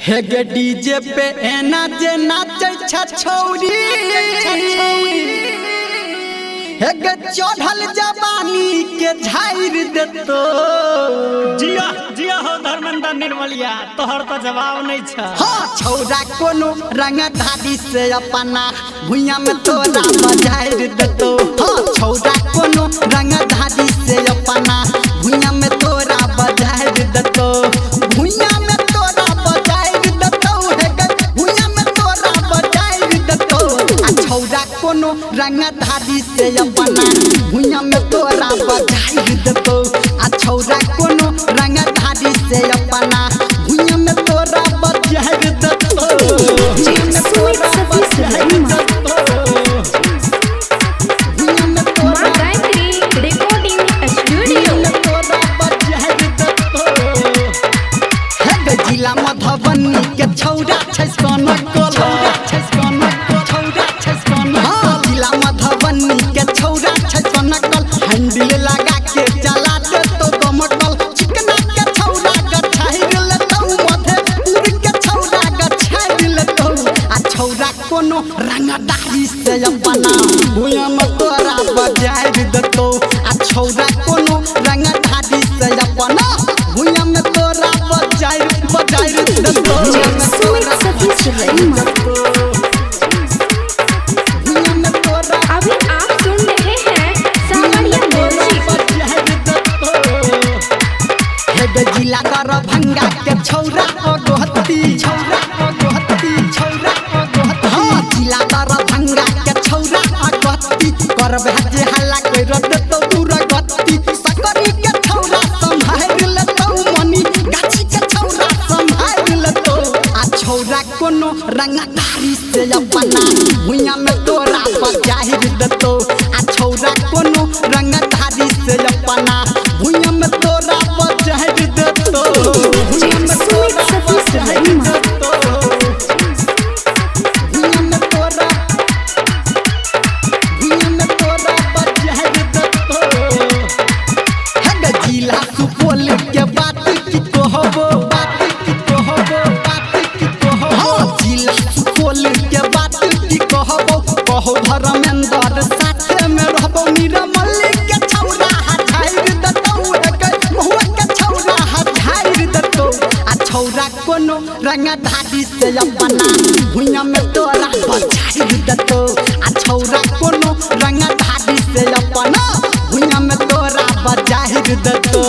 हे गे डीजे पे एना जे नाचे छछौरी हे गे चढ़ल जवानी के झाइर देतो। जिया जिया हो धर्मेंद्र निर्मलिया तोहर तो जवाब नहीं छ। हाँ छौरा कोनो रंग धादी से अपना भुइया में तोरा बजाइर देतो। हाँ छौरा कोनो रंग धादी से अपना भुइया में तोरा बजाइर देतो। भुइया में तोरा बजाइर देतो हे गे भुइया में तोरा बजाइर देतो। आ छौरा कोनो रंग धादी से अपना भुइया में तोरा बजाइर देतो। आ छौरा कोनो रंग धादी से अपना भुइया में तोरा बजाइर देतो। जिला मधुबनी के छौरा छौरा जिला मधुबनी के छौरा छौरा हैंडल लगा के चला दे तो गमकल चिकना के छौरा गछाइर लेतौ मधेपुर के छौरा गछाइर लेतौ। आ छौरा कोनो रंगदारी से अपना भुइया में तोरा बजाइर देतौ। आ छौरा कोनो रंगदारी से अपना भुइया में तोरा बजाइर देतौ। अभी आप सुन रहे हैं सावरिया म्यूजिक। जिला दरभंगा के छौरा गोहती हाँ जिला दरभंगा के छौरा गोहती करबे जे हल्ला कर देतौ दूर गति। सकरी के छौरा संभाइर लेतौ मनी गाछी के छौरा संभाइर लेतौ। आ छौरा कोनो रंगदारी से अपना भुइया में तोरा बजाइर देतौ। आ छौरा कोनो रंगदारी से अपना भुइया में तोरा बजाइर देतौ। भुइया में तोरा बजाइर देतौ। भुइया में तोरा बजाइर देतौ। हे गे जिला सुपौल के बात की कहबो हाँ जिला सुपौल के बात की कहबो कहो धर्मेंद्र साथे में रहबो निर्मली के छौरा हटाइर देतौ। हे गे महुआ के छौरा हटाइर देतौ। आ छौरा कोनो रंगदारी से अपना भुइया में तोरा बजाइर देतौ। आ छौरा कोनो रंगदारी से अपना भुइया में तोरा बजाइर देतौ।